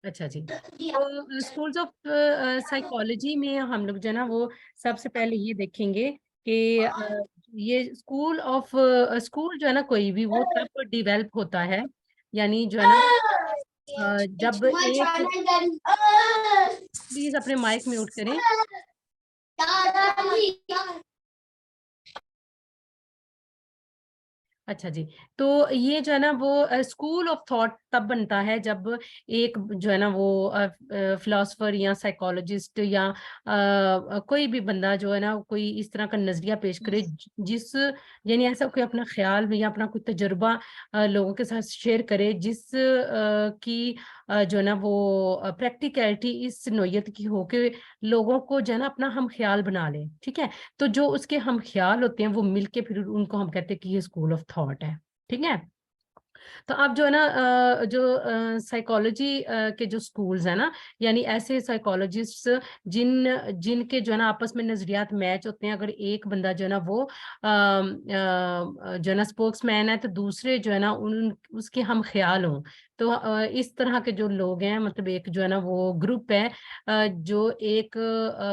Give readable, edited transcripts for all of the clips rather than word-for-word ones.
अच्छा जी। तो स्कूल्स ऑफ साइकोलॉजी में हम लोग जो है ना वो सबसे पहले ये देखेंगे कि ये स्कूल जो है ना कोई भी वो तब डिवेल्प होता है, यानी जो है ना जब एक, प्लीज अपने माइक म्यूट करें। अच्छा जी। तो ये जो है ना वो स्कूल ऑफ थॉट तब बनता है जब एक जो है ना वो फिलोसफर या साइकोलॉजिस्ट या कोई भी बंदा जो है ना कोई इस तरह का नजरिया पेश करे जिस, यानी ऐसा कोई अपना ख्याल या अपना कोई तजुर्बा लोगों के साथ शेयर करे जिस की जो है ना वो प्रैक्टिकलिटी इस नोयत की हो कि लोगों को जो है ना अपना हम ख्याल बना ले, ठीक है। तो जो उसके हम ख्याल होते हैं वो मिलके फिर उनको हम कहते हैं कि ये स्कूल ऑफ थॉट है, ठीक है। तो अब जो है ना जो साइकोलॉजी के जो स्कूल्स है ना, यानी ऐसे साइकोलॉजिस्ट जिनके जो है ना आपस में नजरियात मैच होते हैं। अगर एक बंदा जो है ना वो जो है ना स्पोक्समैन है, तो दूसरे जो है ना उन उसके हम ख्याल हों, तो इस तरह के जो लोग हैं, मतलब एक जो है ना वो ग्रुप है जो एक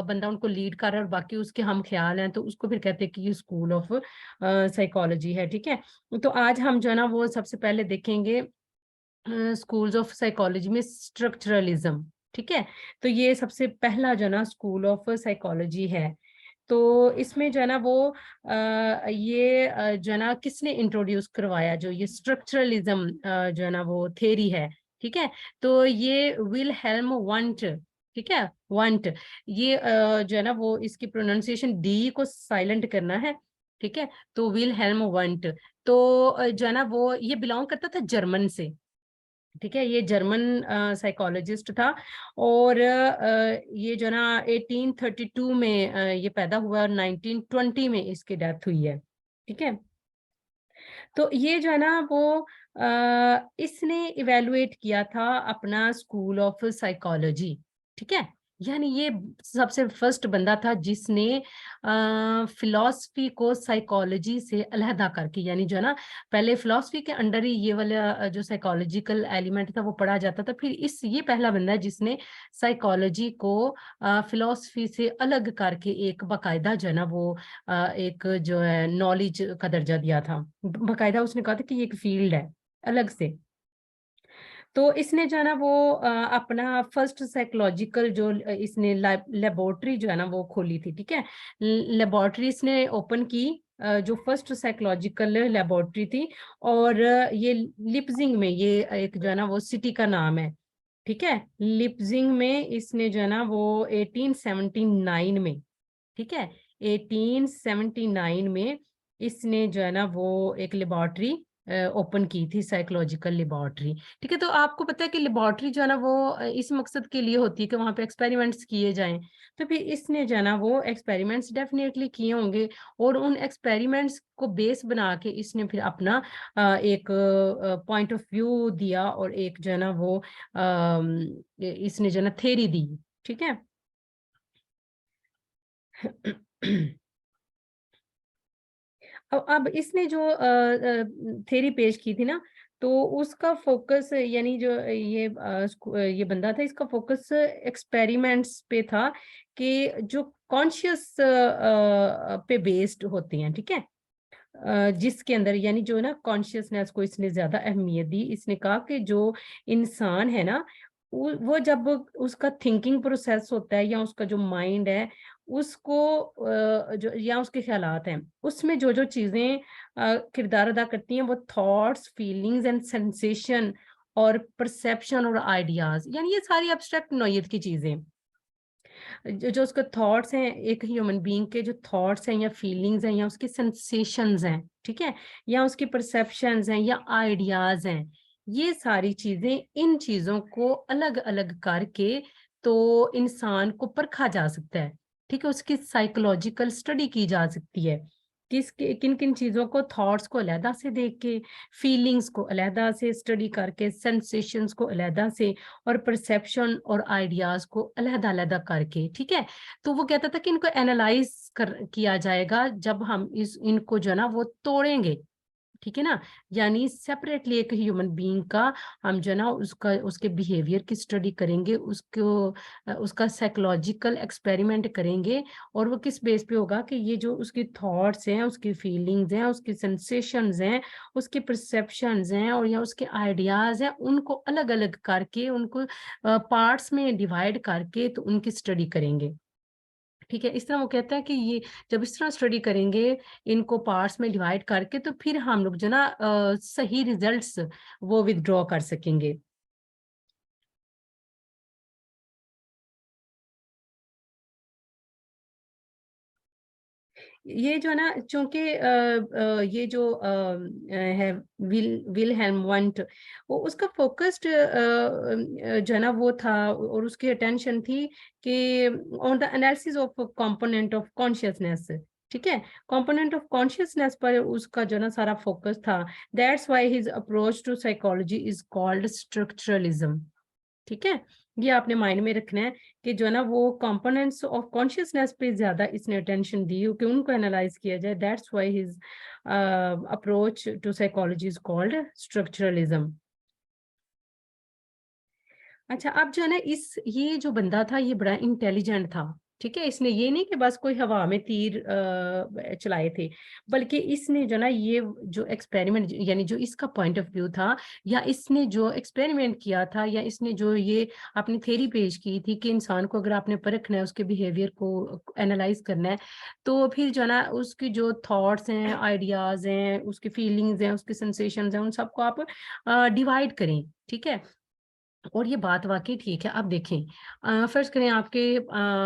बंदा उनको लीड कर रहा है और बाकी उसके हम ख्याल हैं, तो उसको फिर कहते हैं कि ये स्कूल ऑफ साइकोलॉजी है, ठीक है। तो आज हम जो है ना वो सबसे पहले देखेंगे स्कूल्स ऑफ साइकोलॉजी में स्ट्रक्चरलिज्म, ठीक है। तो ये सबसे पहला जो है ना स्कूल ऑफ साइकोलॉजी है। तो इसमें जो है ना वो ये जो है ना किसने इंट्रोड्यूस करवाया, जो ये स्ट्रक्चरलिज्म जो है ना वो थेरी है, ठीक है। तो ये विलहेल्म वंट, ठीक है, वंट, ये जो है ना वो इसकी प्रोनाउंसिएशन डी को साइलेंट करना है, ठीक है। तो विलहेल्म वंट, तो जो है ना वो ये बिलोंग करता था जर्मन से, ठीक है। ये जर्मन साइकोलॉजिस्ट था और ये जो ना 1832 में ये पैदा हुआ और 1920 में इसकी डेथ हुई है, ठीक है। तो ये जो है ना वो इसने इवेलुएट किया था अपना स्कूल ऑफ साइकोलॉजी, ठीक है। यानी ये सबसे फर्स्ट बंदा था जिसने फिलॉसफी को साइकोलॉजी से अलहदा करके, यानी जो है ना पहले फिलॉसफी के अंडर ही ये वाला जो साइकोलॉजिकल एलिमेंट था वो पढ़ा जाता था, फिर इस ये पहला बंदा है जिसने साइकोलॉजी को फिलॉसफी से अलग करके एक बाकायदा जो है ना वो एक जो है नॉलेज का दर्जा दिया था। बाकायदा उसने कहा था कि ये एक फील्ड है अलग से। तो इसने जो है ना वो अपना फर्स्ट साइकोलॉजिकल जो इसने लेबोरेटरी जो है ना वो खोली थी, ठीक है। लेबोरेटरी इसने ओपन की, जो फर्स्ट साइकोलॉजिकल लेबोरेटरी थी। और ये लिप्जिंग में, ये एक जो है ना वो सिटी का नाम है, ठीक है। लिप्जिंग में इसने जो है ना वो 1879 में, ठीक है, 1879 में इसने जो है ना वो एक लेबोरेटरी ओपन की थी, साइकोलॉजिकल लेबोरेटरी, ठीक है। तो आपको पता है कि लेबोरेटरी जो है ना वो इस मकसद के लिए होती है कि वहां पे एक्सपेरिमेंट्स किए जाएं। तो फिर इसने जो है ना वो एक्सपेरिमेंट्स डेफिनेटली किए होंगे और उन एक्सपेरिमेंट्स को बेस बना के इसने फिर अपना एक पॉइंट ऑफ व्यू दिया और एक जो है ना वो इसने जो है ना थेरी दी, ठीक है। अब इसने जो थ्योरी पेश की थी ना, तो उसका फोकस, यानी जो ये बंदा था, इसका फोकस एक्सपेरिमेंट्स पे था कि जो कॉन्शियस पे बेस्ड होती हैं, ठीक है। जिसके अंदर यानी जो ना कॉन्शियसनेस को इसने ज्यादा अहमियत दी। इसने कहा कि जो इंसान है ना वो जब उसका थिंकिंग प्रोसेस होता है या उसका जो माइंड है उसको जो या उसके ख्यालात हैं उसमें जो जो चीजें किरदार अदा करती हैं वो थॉट्स, फीलिंग्स एंड सेंसेशन और परसेप्शन और आइडियाज, यानी ये सारी एब्स्ट्रैक्ट नौयत की चीजें, जो उसके थॉट्स हैं, एक ह्यूमन बीइंग के जो थॉट्स हैं या फीलिंग्स हैं या उसके सेंसेशंस हैं, ठीक है, या उसकी परसेप्शंस हैं या आइडियाज हैं, ये सारी चीजें, इन चीजों को अलग अलग करके तो इंसान को परखा जा सकता है, ठीक है। उसकी साइकोलॉजिकल स्टडी की जा सकती है, किन किन चीजों को, थॉट्स को अलहदा से देख के, फीलिंग्स को अलहदा से स्टडी करके, सेंसेशंस को अलहदा से, और परसेप्शन और आइडियाज को अलहदा अलहदा करके, ठीक है। तो वो कहता था कि इनको एनालाइज किया जाएगा जब हम इनको जो है ना वो तोड़ेंगे, ठीक है ना, यानी सेपरेटली एक ह्यूमन बीइंग का हम जो है ना उसका उसके बिहेवियर की स्टडी करेंगे, उसको उसका साइकोलॉजिकल एक्सपेरिमेंट करेंगे। और वो किस बेस पे होगा कि ये जो उसकी थॉट्स हैं, उसकी फीलिंग्स हैं, उसकी सेंसेशंस हैं, उसके परसेप्शंस हैं और या उसके आइडियाज हैं, उनको अलग अलग करके उनको पार्ट्स में डिवाइड करके तो उनकी स्टडी करेंगे। ठीक है, इस तरह वो कहता है कि ये जब इस तरह स्टडी करेंगे इनको पार्ट्स में डिवाइड करके तो फिर हम लोग जो ना सही रिजल्ट्स वो विथड्रॉ कर सकेंगे। ये जो है ना, चूंकि ये जो है विलहेल्म वंट, वो उसका फोकस्ड जो है ना वो था और उसकी अटेंशन थी कि on the analysis of component of consciousness. ठीक है, कंपोनेंट ऑफ कॉन्शियसनेस पर उसका जो ना सारा फोकस था। That's why his approach to psychology is called structuralism. ठीक है, ये आपने माइंड में रखना है कि जो है ना वो कंपोनेंट्स ऑफ कॉन्शियसनेस पे ज्यादा इसने अटेंशन दी कि उनको एनालाइज किया जाए। That's why his approach to psychology is called structuralism. अच्छा, अब जो है ना इस ये जो बंदा था ये बड़ा इंटेलिजेंट था। ठीक है, इसने ये नहीं कि बस कोई हवा में तीर चलाए थे, बल्कि इसने जो ना ये जो एक्सपेरिमेंट यानी जो इसका पॉइंट ऑफ व्यू था, या इसने जो एक्सपेरिमेंट किया था, या इसने जो ये अपनी थ्योरी पेश की थी कि इंसान को अगर आपने परखना है, उसके बिहेवियर को एनालाइज करना है, तो फिर जो है ना उसकी जो थॉट्स हैं, आइडियाज हैं, उसकी फीलिंग्स हैं, उसके सेंसेशंस हैं, उन सबको आप डिवाइड करें। ठीक है, और ये बात वाकई ठीक है। अब देखें, फर्ज करें आपके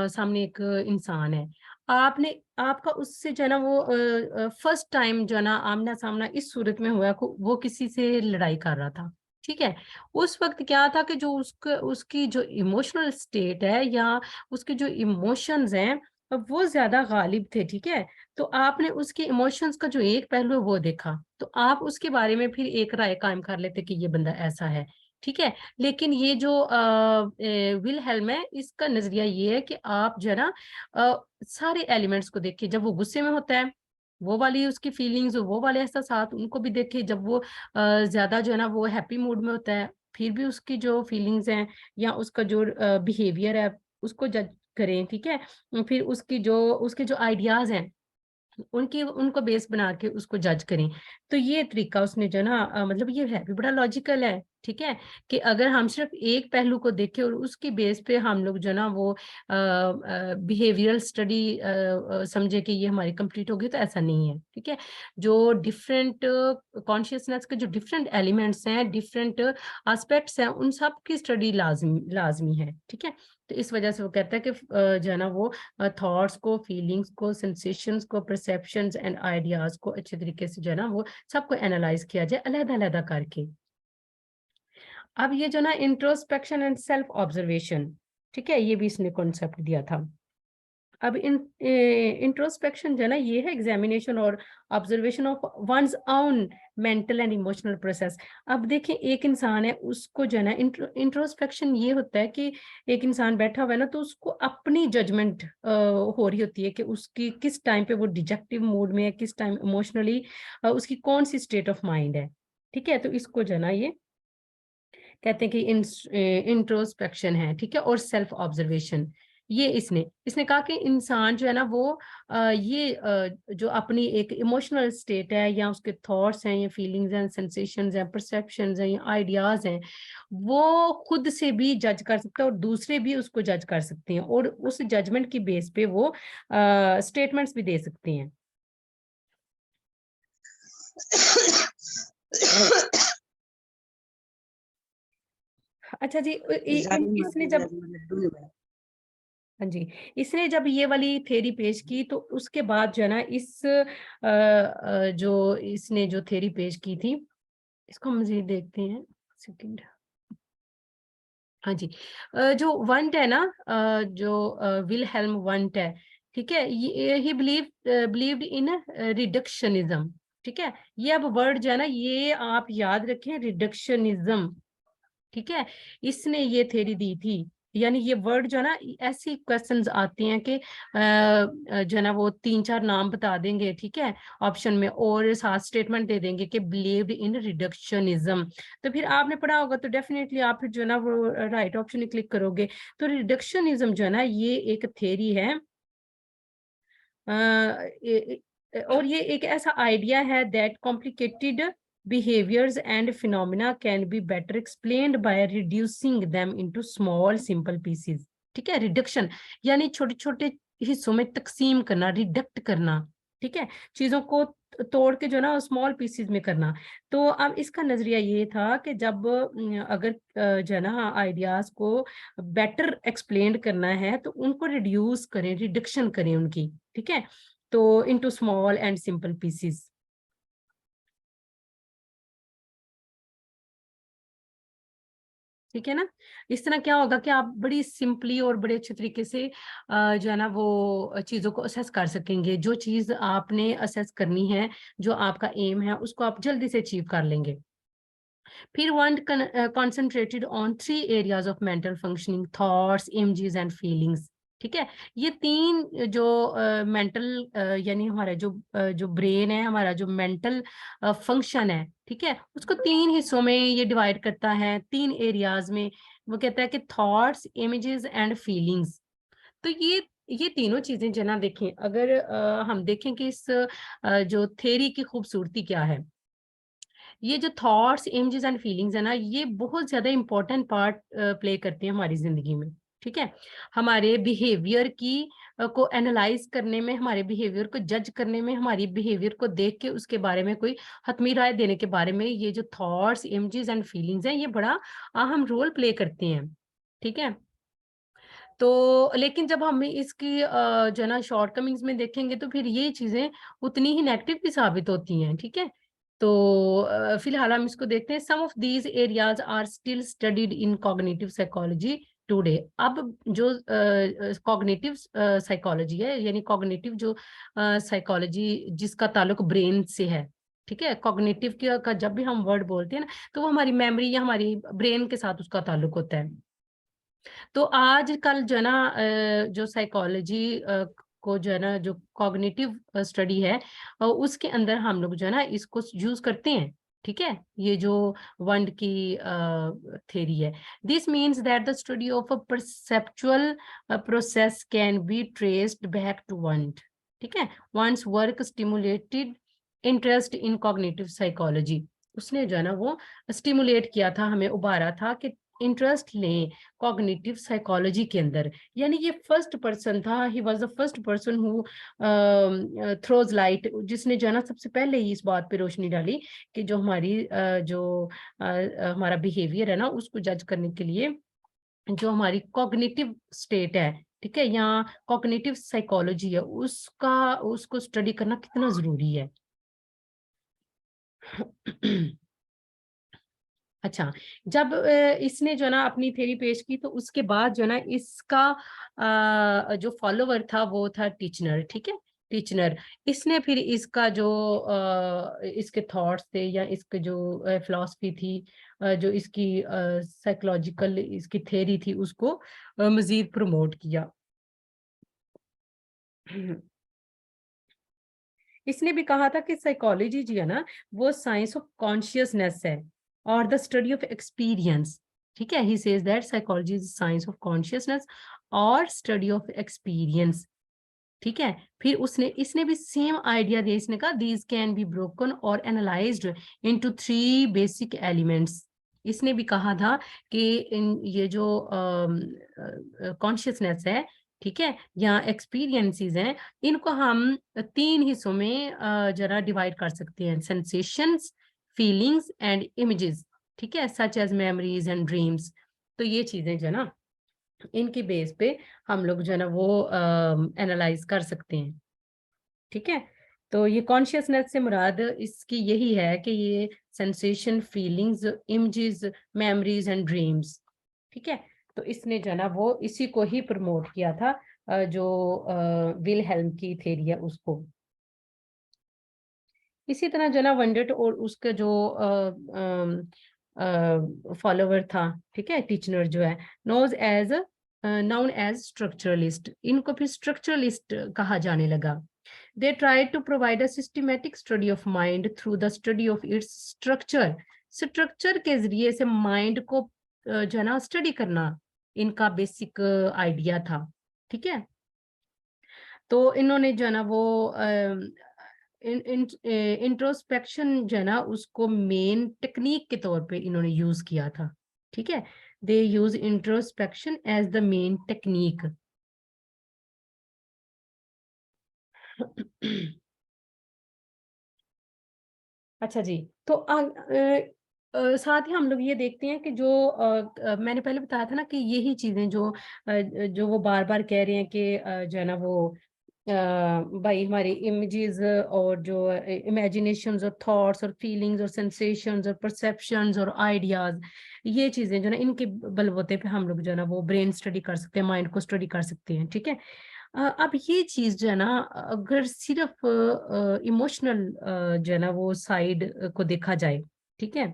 सामने एक इंसान है, आपने आपका उससे जो है ना वो फर्स्ट टाइम जो है ना आमना सामना इस सूरत में हुआ वो किसी से लड़ाई कर रहा था। ठीक है, उस वक्त क्या था कि जो उसकी जो इमोशनल स्टेट है या उसके जो इमोशंस हैं वो ज्यादा गालिब थे। ठीक है, तो आपने उसके इमोशंस का जो एक पहलू है वो देखा, तो आप उसके बारे में फिर एक राय कायम कर लेते कि ये बंदा ऐसा है। ठीक है, लेकिन ये जो विलहेल्म है, इसका नजरिया ये है कि आप जो है ना सारे एलिमेंट्स को देखिए। जब वो गुस्से में होता है, वो वाली उसकी फीलिंग्स, वो वाले एहसास उनको भी देखिए। जब वो ज्यादा जो है ना वो हैप्पी मूड में होता है, फिर भी उसकी जो फीलिंग्स हैं या उसका जो बिहेवियर है उसको जज करें। ठीक है, फिर उसके जो आइडियाज हैं उनकी उनको बेस बना के उसको जज करें। तो ये तरीका उसने जो ना मतलब ये है भी बड़ा लॉजिकल है। ठीक है, कि अगर हम सिर्फ एक पहलू को देखें और उसकी बेस पे हम लोग जो ना वो बिहेवियरल स्टडी समझे कि ये हमारी कंप्लीट होगी, तो ऐसा नहीं है। ठीक है, जो डिफरेंट कॉन्शियसनेस के जो डिफरेंट एलिमेंट्स हैं, डिफरेंट एस्पेक्ट्स हैं, उन सब की स्टडी लाजमी लाजमी है। ठीक है, तो इस वजह से वो कहता है कि जो है ना वो थॉट्स को, फीलिंग्स को, सेंसेशंस को, परसेप्शंस एंड आइडियाज को अच्छे तरीके से जो है ना वो सबको एनालाइज किया जाए अलग अलग करके। अब ये जो ना इंट्रोस्पेक्शन एंड सेल्फ ऑब्जर्वेशन, ठीक है, ये भी इसने कॉन्सेप्ट दिया था। अब इंट्रोस्पेक्शन जो है ना ये है एग्जामिनेशन और observation of one's own mental and emotional process. अब देखिए, एक इंसान है, उसको जो है ना इंट्रोस्पेक्शन ये होता है कि एक इंसान बैठा हुआ है ना, तो उसको अपनी जजमेंट हो रही होती है कि उसकी किस टाइम पे वो डिजेक्टिव मूड में है, किस टाइम इमोशनली उसकी कौन सी स्टेट ऑफ माइंड है। ठीक है, तो इसको जो है ना ये कहते हैं कि इंट्रोस्पेक्शन है। ठीक है, और सेल्फ ऑब्जर्वेशन, ये इसने इसने कहा कि इंसान जो है ना वो जो अपनी एक इमोशनल स्टेट है या उसके थॉट्स हैं या फीलिंग्स हैं, सेंसेशंस हैं, परसेप्शंस हैं या आइडियाज हैं, वो खुद से भी जज कर सकता है और दूसरे भी उसको जज कर सकते हैं और उस जजमेंट की बेस पे वो स्टेटमेंट्स भी दे सकते हैं। अच्छा जी, इसने जब हाँ जी, इसने जब ये वाली थ्योरी पेश की तो उसके बाद जो है ना जो इसने जो थ्योरी पेश की थी, इसको मजीद देखते हैं। सेकंड, हाँ जी, जो वंट है ना, जो विलहेल्म वंट है, ठीक है, ये ही बिलीव्ड इन रिडक्शनिज्म। ठीक है, ये अब वर्ड जो है ना ये आप याद रखें, रिडक्शनिज्म। ठीक है, इसने ये थ्योरी दी थी यानी ये वर्ड जो है ना, ऐसी क्वेश्चंस आती हैं कि जो है ना वो 3-4 नाम बता देंगे, ठीक है, ऑप्शन में, और साथ स्टेटमेंट दे देंगे कि बिलीव्ड इन रिडक्शनिज्म। तो फिर आपने पढ़ा होगा तो डेफिनेटली आप फिर जो है ना वो राइट ऑप्शन ही क्लिक करोगे। तो रिडक्शनिज्म जो है ना ये एक थ्योरी है, और ये एक ऐसा आइडिया है that complicated behaviors and phenomena can be better explained by reducing them into small simple pieces। ठीक है, रिडक्शन यानी छोटे छोटे हिस्सों में तकसीम करना, रिडक्ट करना, ठीक है, चीजों को तोड़ के जो ना स्मॉल पीसेस में करना। तो अब इसका नजरिया ये था कि जब अगर जो है ना आइडियाज को बेटर एक्सप्लेन करना है तो उनको रिड्यूस करें, रिडक्शन करें उनकी, ठीक है, तो into small and simple pieces. ठीक है ना, इस तरह क्या होगा कि आप बड़ी सिंपली और बड़े अच्छे तरीके से जो है ना वो चीजों को असेस कर सकेंगे। जो चीज आपने असेस करनी है, जो आपका एम है, उसको आप जल्दी से अचीव कर लेंगे। फिर one concentrated on 3 areas of mental functioning: thoughts, images and feelings। ठीक है, ये 3 जो मेंटल यानी हमारा जो ब्रेन है, हमारा जो मेंटल फंक्शन है, ठीक है, उसको 3 हिस्सों में ये डिवाइड करता है, 3 एरियाज में। वो कहता है कि थॉट्स, इमेजेस एंड फीलिंग्स। तो ये तीनों चीजें जना देखें, अगर हम देखें कि इस जो थ्योरी की खूबसूरती क्या है, ये जो थॉट्स, इमेजेस एंड फीलिंग्स है ना, ये बहुत ज्यादा इंपॉर्टेंट पार्ट प्ले करते हैं हमारी जिंदगी में। ठीक है, हमारे बिहेवियर की को एनालाइज करने में, हमारे बिहेवियर को जज करने में, हमारी बिहेवियर को देख के उसके बारे में कोई हतमी राय देने के बारे में, ये जो थॉट्स, इमेजेस एंड फीलिंग्स हैं, ये बड़ा अहम रोल प्ले करती हैं। ठीक है, तो लेकिन जब हम इसकी जो है ना शॉर्टकमिंग्स में देखेंगे तो फिर ये चीजें उतनी ही नेगेटिव भी साबित होती हैं। ठीक है, तो फिलहाल हम इसको देखते हैं। Some of these areas are still studied in cognitive psychology today. अब जो कॉग्निटिव साइकोलॉजी है, यानी कॉग्निटिव जो साइकोलॉजी जिसका ताल्लुक ब्रेन से है, ठीक है, कॉग्निटिव का जब भी हम वर्ड बोलते हैं ना, तो वो हमारी मेमोरी या हमारी ब्रेन के साथ उसका ताल्लुक होता है। तो आजकल जो है ना जो साइकोलॉजी को जो है ना जो कॉग्निटिव स्टडी है, उसके अंदर हम लोग जो है ना इसको यूज करते हैं। ठीक है, ये जो वंड की थ्योरी है, this means that the study of a perceptual process can be traced back to Wundt. ठीक है, Wundt's work stimulated interest in cognitive psychology. उसने जो है ना वो स्टिमुलेट किया था, हमें उभारा था कि इंटरेस्ट लें कॉग्निटिव साइकोलॉजी के अंदर। यानी ये फर्स्ट पर्सन था, he was the first person who throws light, जिसने जो है ना सबसे पहले ही इस बात पे रोशनी डाली कि जो हमारी हमारा बिहेवियर है ना, उसको जज करने के लिए जो हमारी कॉग्निटिव स्टेट है, ठीक है, या कॉग्निटिव साइकोलॉजी है, उसको स्टडी करना कितना जरूरी है। अच्छा, जब इसने जो ना अपनी थ्योरी पेश की, तो उसके बाद जो ना इसका जो फॉलोवर था वो था टीचनर। ठीक है, टीचनर, इसने फिर इसका जो इसके थॉट्स थे या इसके जो फिलॉसफी थी, जो इसकी साइकोलॉजिकल इसकी थ्योरी थी, उसको मजीद प्रमोट किया। इसने भी कहा था कि साइकोलॉजी जी है ना, वो साइंस ऑफ कॉन्शियसनेस है और द स्टडी ऑफ एक्सपीरियंस। ठीक है, he says that psychology is science of consciousness और स्टडी ऑफ एक्सपीरियंस। ठीक है, फिर उसने इसने भी सेम आइडिया दिया, इसने कहा दीज कैन बी ब्रोकन और एनालाइज्ड इनटू 3 बेसिक एलिमेंट्स। इसने भी कहा था कि इन ये जो कॉन्शियसनेस है, ठीक है, या एक्सपीरियंसेस हैं, इनको हम 3 हिस्सों में जरा डिवाइड कर सकते हैं: सेंसेशंस, फीलिंग्स एंड इमेजेस। ठीक है, such as memories and dreams. तो ये चीजें जो है ना, इनकी बेस पे हम लोग जो है ना वो एनालाइज कर सकते हैं। ठीक है, तो ये कॉन्शियसनेस से मुराद इसकी यही है कि ये sensation, feelings, images, memories and dreams. ठीक है, तो इसने जो है ना वो इसी को ही प्रमोट किया था, जो विलहेल्म की थ्योरी है उसको। इसी तरह जो है ना वंडर्ट और उसका जो फॉलोवर था, ठीक है, टीचनर जो है, knows as known as structuralist, इनको फिर स्ट्रक्चरलिस्ट कहा जाने लगा। They try to provide a systematic study of mind through the study of its structure, structure के जरिए से माइंड को जो है ना स्टडी करना इनका बेसिक आइडिया था। ठीक है, तो इन्होंने जो है ना वो इंट्रोस्पेक्शन जो है ना उसको मेन टेक्निक के तौर पे इन्होंने यूज किया था। ठीक है, they use introspection as the main technique. अच्छा जी, तो साथ ही हम लोग ये देखते हैं कि जो मैंने पहले बताया था ना कि यही चीजें जो वो बार बार कह रहे हैं कि जो है ना वो भाई हमारी इमेजेस और जो इमेजिनेशंस और थॉट्स और फीलिंग्स और सेंसेशंस और परसेप्शंस और आइडियाज, ये चीजें जो ना इनके बलबूते पे हम लोग जो है ना वो ब्रेन स्टडी कर सकते हैं, माइंड को स्टडी कर सकते हैं। ठीक है, अब ये चीज जो है ना अगर सिर्फ इमोशनल जो है ना वो साइड को देखा जाए, ठीक है,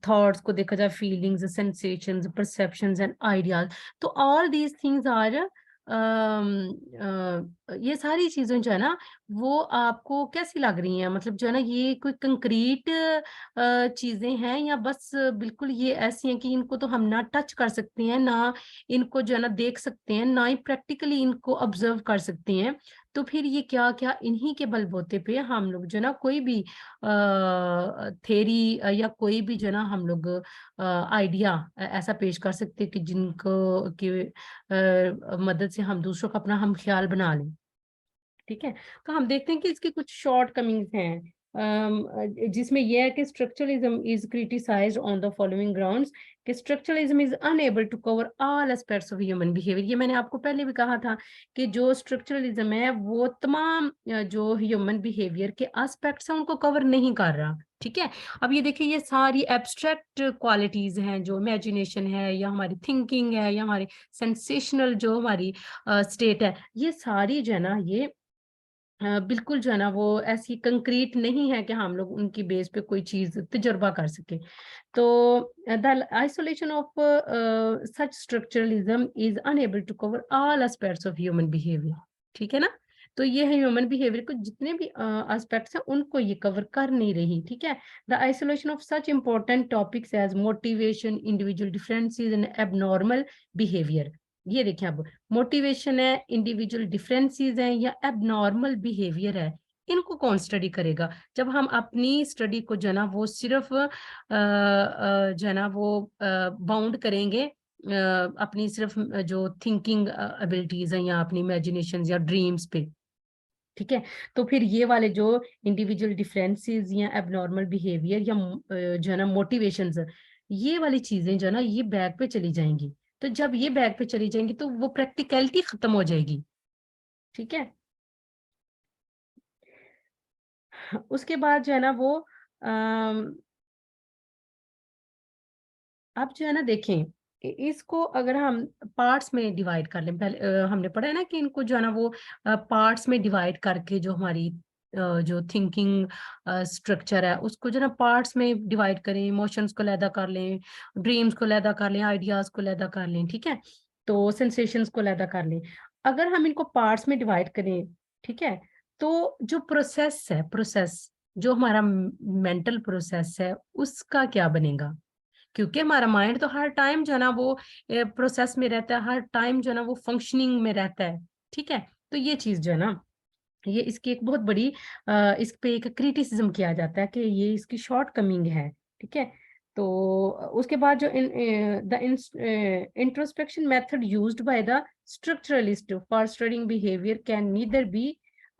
थॉट्स को देखा जाए, feelings, sensations, perceptions and ideas, तो ऑल दीज थिंग्स आर ये सारी चीजें जो है ना वो आपको कैसी लग रही हैं, मतलब जो है ना ये कोई कंक्रीट चीजें हैं या बस बिल्कुल ये ऐसी हैं कि इनको तो हम ना टच कर सकते हैं, ना इनको जो है ना देख सकते हैं, ना ही प्रैक्टिकली इनको ऑब्जर्व कर सकते हैं। तो फिर ये क्या क्या इन्हीं के बलबूते पे हम लोग जो है ना कोई भी थेरी या कोई भी जो है ना हम लोग आइडिया ऐसा पेश कर सकते हैं कि जिनको की मदद से हम दूसरों का अपना हम ख्याल बना लें। ठीक है, तो हम देखते हैं कि इसकी कुछ शॉर्ट कमिंग्स हैं, जिसमें यह है कि structuralism is criticised on the following grounds, कि structuralism is unable to cover all aspects of human behaviour. ये मैंने आपको पहले भी कहा था कि जो स्ट्रक्चरलिज्म है वो तमाम जो ह्यूमन बिहेवियर के एस्पेक्ट्स हैं उनको कवर नहीं कर रहा। ठीक है, अब ये देखिए ये सारी एब्स्ट्रैक्ट क्वालिटीज हैं, जो इमेजिनेशन है या हमारी थिंकिंग है या हमारी सेंसेशनल जो हमारी स्टेट है, ये सारी जो है ना ये बिल्कुल जो है ना वो ऐसी कंक्रीट नहीं है कि हम लोग उनकी बेस पे कोई चीज तजुर्बा कर सके। तो the isolation of such structuralism is unable to cover all aspects of human behaviour. ठीक है ना, तो ये है ह्यूमन बिहेवियर को जितने भी एस्पेक्ट्स हैं उनको ये कवर कर नहीं रही। ठीक है, the isolation of such important topics as motivation, individual differences and abnormal behaviour. ये देखिए, अब मोटिवेशन है, इंडिविजुअल डिफरेंसेस हैं या एबनॉर्मल बिहेवियर है, इनको कौन स्टडी करेगा जब हम अपनी स्टडी को जना वो सिर्फ जना वो बाउंड करेंगे अपनी सिर्फ जो थिंकिंग एबिलिटीज हैं या अपनी इमेजिनेशन या ड्रीम्स पे। ठीक है, तो फिर ये वाले जो इंडिविजुअल डिफरेंसेस या एबनॉर्मल बिहेवियर या जो है ना मोटिवेशंस, ये वाली चीजें जो है ना ये बैक पे चली जाएंगी। तो जब ये बैक पे चली जाएंगी तो वो प्रैक्टिकलिटी खत्म हो जाएगी। ठीक है, उसके बाद जो है ना वो आप जो है ना देखें इसको अगर हम पार्ट्स में डिवाइड कर लें, पहले हमने पढ़ा है ना कि इनको जो है ना वो पार्ट्स में डिवाइड करके जो हमारी जो थिंकिंग स्ट्रक्चर है उसको जो है ना पार्ट्स में डिवाइड करें, इमोशंस को लैदा कर लें, ड्रीम्स को लैदा कर लें, आइडियाज को लैदा कर लें। ठीक है, तो सेंसेशंस को लैदा कर लें। अगर हम इनको पार्ट्स में डिवाइड करें, ठीक है, तो जो प्रोसेस है, प्रोसेस जो हमारा मेंटल प्रोसेस है उसका क्या बनेगा, क्योंकि हमारा माइंड तो हर टाइम जो है ना वो प्रोसेस में रहता है, हर टाइम जो है ना वो फंक्शनिंग में रहता है। ठीक है, तो ये चीज जो है ना ये इसकी एक बहुत बड़ी इस पे एक क्रिटिसिज्म किया जाता है कि ये इसकी शॉर्ट कमिंग है। ठीक है, तो उसके बाद जो the introspection method used by the structuralist for studying behaviour can neither be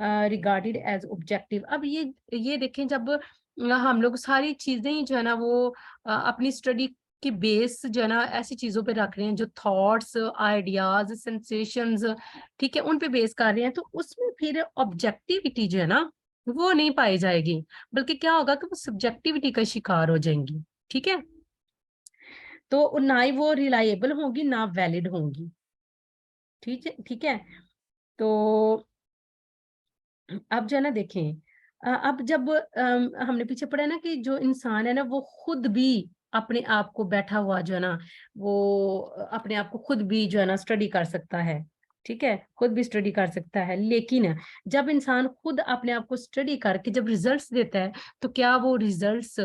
regarded as objective. अब ये देखें, जब हम लोग सारी चीजें ही जो है ना वो अपनी स्टडी की बेस जो है ना ऐसी चीजों पे रख रहे हैं जो थॉट्स, आइडियाज, सेंसेशंस, ठीक है, उन पे बेस कर रहे हैं, तो उसमें फिर ऑब्जेक्टिविटी जो है ना वो नहीं पाई जाएगी, बल्कि क्या होगा कि वो सब्जेक्टिविटी का शिकार हो जाएंगी। ठीक है, तो ना ही वो रिलायबल होंगी ना वैलिड होंगी। ठीक है, ठीक है, तो अब जो है ना देखें अब जब हमने पीछे पढ़ा है ना कि जो इंसान है ना वो खुद भी अपने आप को बैठा हुआ जो है ना वो अपने आप को खुद भी जो है ना स्टडी कर सकता है, ठीक है, खुद भी स्टडी कर सकता है। लेकिन जब इंसान खुद अपने आप को स्टडी करके जब रिजल्ट्स देता है, तो क्या वो रिजल्ट्स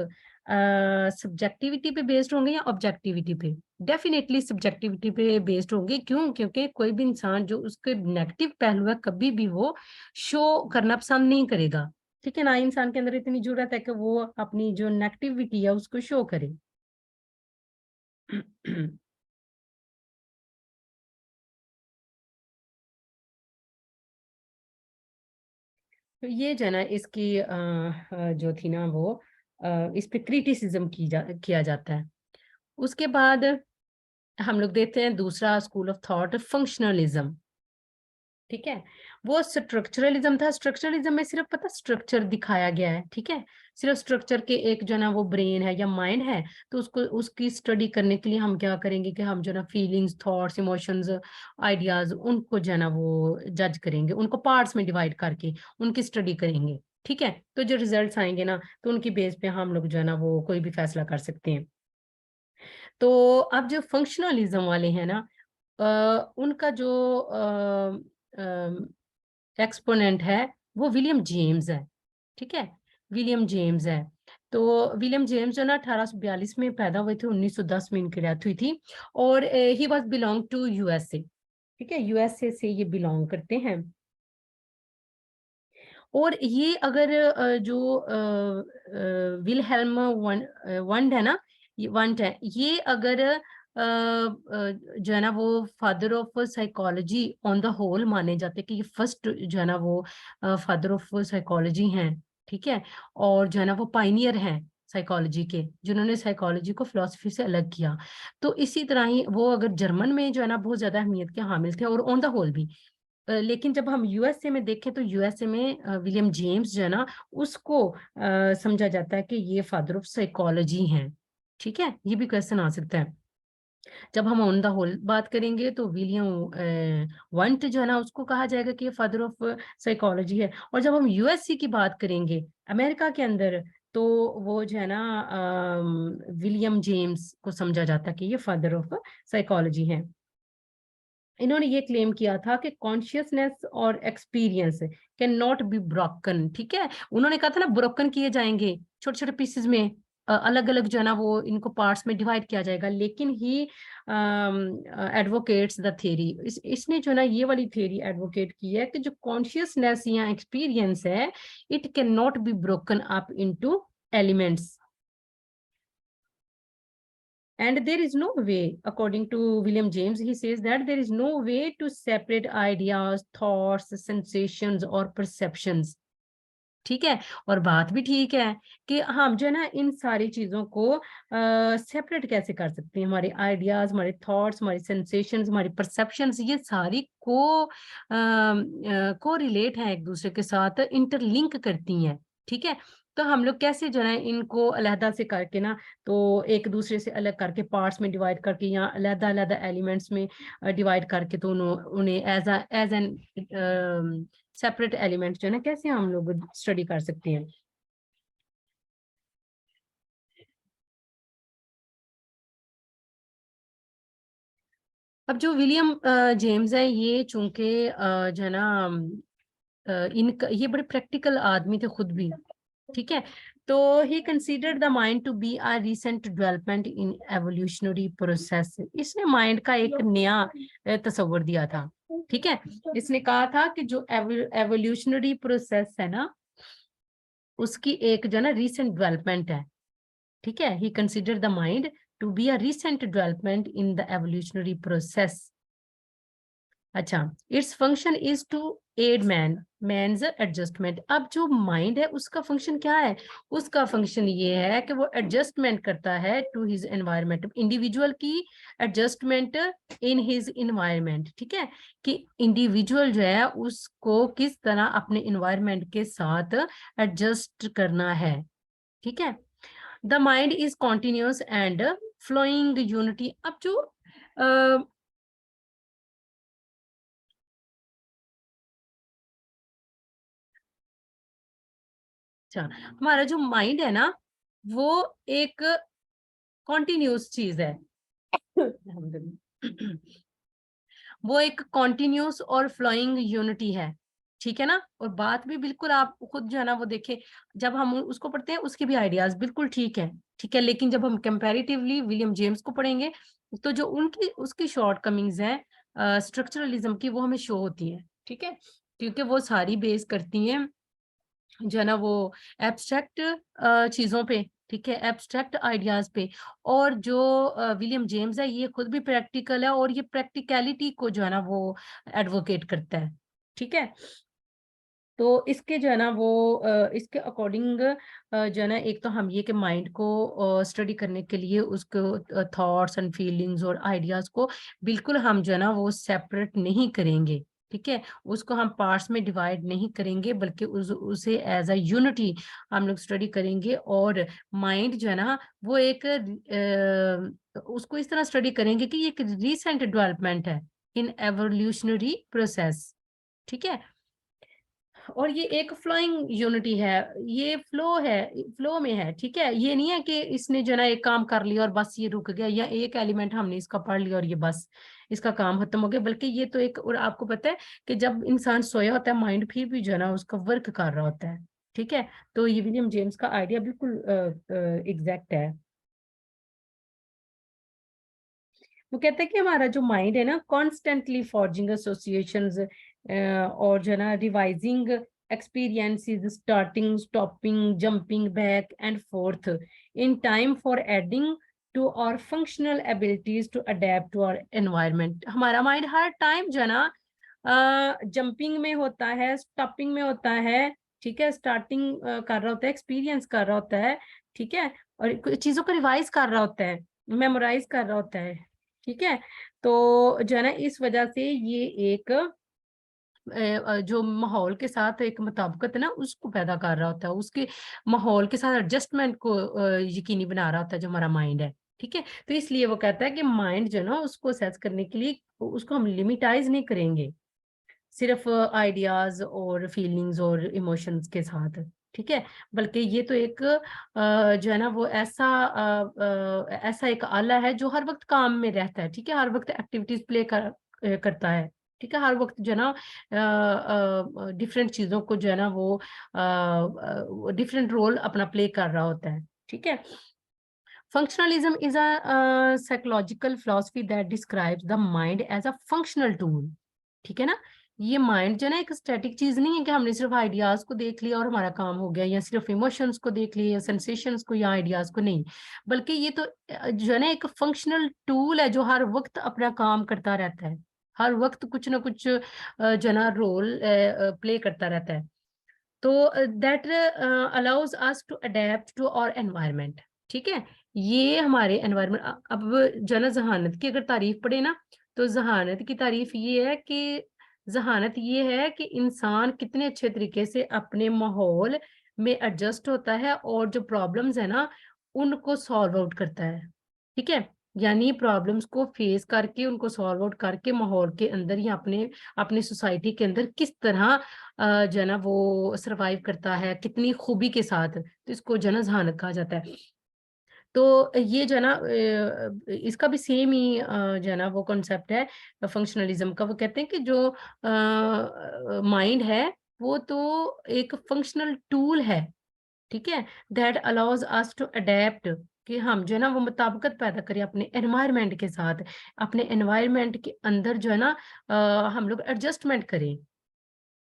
सब्जेक्टिविटी पे बेस्ड होंगे या ऑब्जेक्टिविटी पे? डेफिनेटली सब्जेक्टिविटी पे बेस्ड होंगे। क्यों? क्योंकि कोई भी इंसान जो उसके नेगेटिव पहलू है कभी भी वो शो करना पसंद नहीं करेगा, ठीक है ना। इंसान के अंदर इतनी जरूरत है कि वो अपनी जो नेगेटिविटी है उसको शो करे। तो ये जो है ना इसकी जो थी ना वो इस पे क्रिटिसिज्म किया जाता है। उसके बाद हम लोग देखते हैं दूसरा स्कूल ऑफ थॉट, फंक्शनलिज्म, ठीक है। वो स्ट्रक्चरलिज्म था। स्ट्रक्चरलिज्म में सिर्फ पता स्ट्रक्चर दिखाया गया है, ठीक है, सिर्फ स्ट्रक्चर के एक जो ना वो ब्रेन है या माइंड है, तो उसको उसकी स्टडी करने के लिए हम क्या करेंगे कि हम जो ना फीलिंग्स, थॉट्स, इमोशंस, आइडियाज उनको जो ना वो जज करेंगे, उनको पार्ट्स में डिवाइड करके उनकी स्टडी करेंगे, ठीक है। तो जो रिजल्ट्स आएंगे ना तो उनकी बेस पे हम लोग जो है ना वो कोई भी फैसला कर सकते हैं। तो अब जो फंक्शनलिज्म वाले हैं ना उनका जो एक्सपोनेंट है वो विलियम जेम्स है, ठीक है, विलियम जेम्स है। तो विलियम जेम्स जो ना 1842 में पैदा हुए थे, 1910 में इनकी डेथ हुई थी। और he was belong to USA, ठीक है, यूएसए से ये बिलोंग करते हैं। और ये अगर जो विलहेल्म वंड है ना, ये वंट है, ये अगर जो है ना वो father of psychology on the whole माने जाते हैं कि ये फर्स्ट जो है ना वो फादर ऑफ साइकोलॉजी हैं, ठीक है। और जो है ना वो पाइनियर हैं साइकोलॉजी के, जिन्होंने साइकोलॉजी को फिलोसफी से अलग किया। तो इसी तरह ही वो अगर जर्मन में जो है ना बहुत ज्यादा अहमियत के हामिल थे और ऑन द होल भी। लेकिन जब हम यूएसए में देखें तो यूएसए में विलियम जेम्स जो है ना उसको समझा जाता है कि ये फादर ऑफ साइकोलॉजी हैं, ठीक है। ये भी क्वेश्चन आ सकता है। जब हम ऑन द होल बात करेंगे तो विलियम वंट जो है ना उसको कहा जाएगा कि ये फादर ऑफ साइकोलॉजी है। और जब हम यूएससी की बात करेंगे अमेरिका के अंदर, तो वो जो है ना विलियम जेम्स को समझा जाता है कि ये फादर ऑफ साइकोलॉजी है। इन्होंने ये क्लेम किया था कि कॉन्शियसनेस और experience can not be broken, ठीक है। उन्होंने कहा था ना ब्रोकन किए जाएंगे छोटे छोटे पीसेस में, अलग अलग जो है ना वो इनको पार्ट्स में डिवाइड किया जाएगा। लेकिन ही एडवोकेट्स द थ्योरी, इसने जो है ना ये वाली थ्योरी एडवोकेट की है कि जो कॉन्शियसनेस या एक्सपीरियंस है it can not be broken up into elements. And there is no way, according to William James, he says that there is no way to separate ideas, thoughts, sensations or perceptions. ठीक है। और बात भी ठीक है कि हम जो है ना इन सारी चीजों को सेपरेट कैसे कर सकते हैं। हमारे आइडियाज, हमारे थॉट्स, हमारी सेंसेशंस, हमारी परसेप्शंस, ये सारी को रिलेट है एक दूसरे के साथ, इंटरलिंक करती हैं, ठीक है। तो हम लोग कैसे जो है इनको अलहदा से करके ना, तो एक दूसरे से अलग करके पार्ट्स में डिवाइड करके या अलहदा अलहदा एलिमेंट्स में डिवाइड करके, तो उन्हें एज एन सेपरेट एलिमेंट जो है ना कैसे हम लोग स्टडी कर सकते हैं। अब जो विलियम जेम्स है ये चूंकि जो है ना इनका ये बड़े प्रैक्टिकल आदमी थे खुद भी, ठीक है। तो he considered the mind to be a recent development in evolutionary process. इसने माइंड का एक नया तस्वर दिया था, ठीक है। इसने कहा था कि जो एवोल्यूशनरी प्रोसेस है ना उसकी एक जो है ना रिसेंट डेवलपमेंट है, ठीक है। He consider the mind to be a recent development in the evolutionary process. अच्छा, its function is to aid man's adjustment. अब जो माइंड है उसका फंक्शन क्या है? उसका फंक्शन ये है कि वो एडजस्टमेंट करता है टू हिज एनवायरमेंट, इंडिविजुअल की एडजस्टमेंट इन हिज एनवायरमेंट, ठीक है। कि इंडिविजुअल जो है उसको किस तरह अपने एनवायरमेंट के साथ एडजस्ट करना है, ठीक है। The mind is continuous and flowing unity. अब जो अच्छा, हमारा जो माइंड है ना वो एक कॉन्टिन्यूस चीज है। वो एक कॉन्टिन्यूस और फ्लोइंग यूनिटी है, ठीक है ना। और बात भी बिल्कुल आप खुद जो है ना वो देखे, जब हम उसको पढ़ते हैं उसके भी आइडियाज बिल्कुल ठीक है, ठीक है, लेकिन जब हम कंपैरेटिवली विलियम जेम्स को पढ़ेंगे तो जो उनकी उसकी शॉर्ट कमिंग्स हैं स्ट्रक्चरलिज्म की, वो हमें शो होती है, ठीक है, क्योंकि वो सारी बेस करती हैं जो है ना वो एब्स्ट्रैक्ट चीजों पे, ठीक है, एब्स्ट्रैक्ट आइडियाज पे। और जो विलियम जेम्स है ये खुद भी प्रैक्टिकल है और ये प्रैक्टिकलिटी को जो है ना वो एडवोकेट करता है, ठीक है। तो इसके जो है ना वो इसके अकॉर्डिंग जो है ना, एक तो हम ये कि माइंड को स्टडी करने के लिए उसको थॉट्स एंड फीलिंग्स और आइडियाज को बिल्कुल हम जो है ना वो सेपरेट नहीं करेंगे, ठीक है, उसको हम पार्ट्स में डिवाइड नहीं करेंगे, बल्कि उसे एज अ यूनिटी हम लोग स्टडी करेंगे। और माइंड जो है ना वो एक उसको इस तरह स्टडी करेंगे कि ये एक रिसेंट डेवलपमेंट है इन एवोल्यूशनरी प्रोसेस, ठीक है। और ये एक फ्लोइंग यूनिटी है, ये फ्लो है, फ्लो में है, ठीक है। ये नहीं है कि इसने जो है ना एक काम कर लिया और बस ये रुक गया, या एक एलिमेंट हमने इसका पढ़ लिया और ये बस इसका काम खत्म हो गया, बल्कि ये तो एक, और आपको पता है कि जब इंसान सोया होता है माइंड फिर भी जो है ना उसका वर्क कर रहा होता है, ठीक है। तो ये विलियम जेम्स का आइडिया बिल्कुल एग्जैक्ट है। वो कहते हैं कि हमारा जो माइंड है ना कॉन्स्टेंटली फॉर्जिंग एसोसिएशंस और जो है ना revising experiences, starting, stopping, jumping back and forth in time for adding to our functional abilities to adapt to our environment. हमारा माइंड हर टाइम जो है ना जंपिंग में होता है, स्टॉपिंग में होता है, ठीक है, स्टार्टिंग कर रहा होता है, एक्सपीरियंस कर रहा होता है, ठीक है, और चीजों को रिवाइज कर रहा होता है, मेमोराइज कर रहा होता है, ठीक है। तो जो है ना इस वजह से ये एक जो माहौल के साथ एक मुताबिकत है ना उसको पैदा कर रहा होता है, उसके माहौल के साथ एडजस्टमेंट को यकीनी बना रहा होता है जो हमारा माइंड है, ठीक है। तो इसलिए वो कहता है कि माइंड जो है ना उसको सेंस करने के लिए उसको हम लिमिटाइज नहीं करेंगे सिर्फ आइडियाज और फीलिंग्स और इमोशंस के साथ, ठीक है, बल्कि ये तो एक जो है ना वो ऐसा एक आला है जो हर वक्त काम में रहता है, ठीक है, हर वक्त एक्टिविटीज करता है, ठीक है, हर वक्त जो है ना डिफरेंट चीजों को जो है ना वो डिफरेंट रोल अपना प्ले कर रहा होता है, ठीक है। Functionalism is a psychological philosophy that describes the mind as a functional tool, ठीक है ना। ये माइंड जो है ना एक स्टैटिक चीज नहीं है कि हमने सिर्फ आइडियाज को देख लिया और हमारा काम हो गया, या सिर्फ इमोशंस को देख लिया या सेंसेशंस को या आइडियाज को, नहीं, बल्कि ये तो जो है ना एक फंक्शनल टूल है जो हर वक्त अपना काम करता रहता है, हर वक्त कुछ ना कुछ जो है ना रोल प्ले करता रहता है। तो that allows us to adapt to our environment, ठीक है। ये हमारे एनवायरनमेंट, अब जना जहानत की अगर तारीफ पढ़े ना, तो जहानत की तारीफ ये है कि जहानत ये है कि इंसान कितने अच्छे तरीके से अपने माहौल में एडजस्ट होता है और जो प्रॉब्लम्स है ना उनको सॉल्व आउट करता है, ठीक है। यानी प्रॉब्लम्स को फेस करके उनको सॉल्व आउट करके माहौल के अंदर या अपने अपने सोसाइटी के अंदर किस तरह जो है ना वो सरवाइव करता है कितनी खूबी के साथ, तो इसको जो है ना जहानत कहा जाता है। तो ये जो है ना इसका भी सेम ही जो है ना वो कॉन्सेप्ट है फंक्शनलिज्म का। वो कहते हैं कि जो माइंड है वो तो एक फंक्शनल टूल है, ठीक है, that allows us to adapt, कि हम जो है ना वो मुताबिकत पैदा करें अपने एनवायरनमेंट के साथ, अपने एनवायरनमेंट के अंदर जो है ना हम लोग एडजस्टमेंट करें,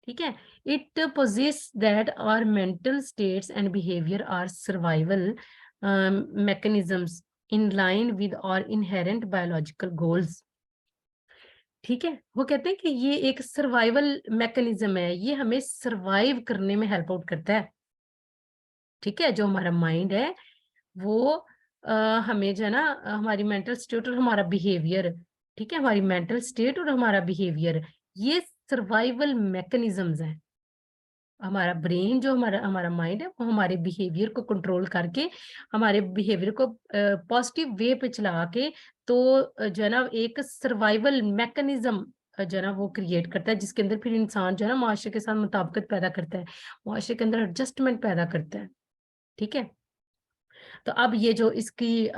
ठीक है। It poses that our mental states and behaviour are survival mechanisms in line with our inherent biological goals, ठीक है। वो कहते हैं कि ये एक सर्वाइवल मैकेनिज्म है, ये हमें सर्वाइव करने में हेल्प आउट करता है, ठीक है। जो हमारा माइंड है वो हमें जो है ना हमारी मेंटल स्टेट और हमारा बिहेवियर, ठीक है, हमारी मेंटल स्टेट और हमारा बिहेवियर ये सर्वाइवल मैकेनिज्म्स हैं। हमारा ब्रेन जो हमारा हमारा माइंड है वो हमारे बिहेवियर को कंट्रोल करके हमारे बिहेवियर को पॉजिटिव वे पे चला के तो जो है ना एक सर्वाइवल मैकेनिज्म जो है ना वो क्रिएट करता है, जिसके अंदर फिर इंसान जो है ना माशरे के साथ मुताबिकत पैदा करता है, माशरे के अंदर एडजस्टमेंट पैदा करता है, ठीक है। तो अब ये जो इसकी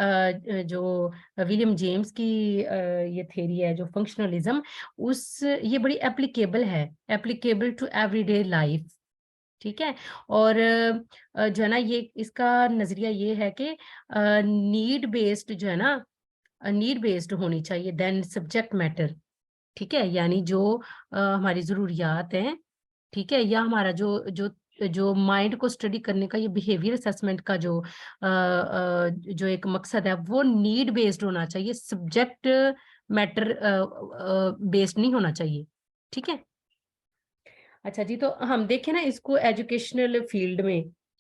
जो विलियम जेम्स की ये थ्योरी है जो फंक्शनलिज्म, उस ये बड़ी एप्लीकेबल है, एप्लीकेबल टू एवरीडे लाइफ। ठीक है। और जो है ना, ये इसका नजरिया ये है कि नीड बेस्ड जो है ना, नीड बेस्ड होनी चाहिए देन सब्जेक्ट मैटर। ठीक है, यानी जो हमारी जरूरियात हैं, ठीक है, या हमारा जो जो जो माइंड को स्टडी करने का ये बिहेवियर असेसमेंट का जो एक मकसद है, वो नीड बेस्ड होना चाहिए, सब्जेक्ट मैटर बेस्ड नहीं होना चाहिए। ठीक है। अच्छा जी, तो हम देखें ना इसको एजुकेशनल फील्ड में,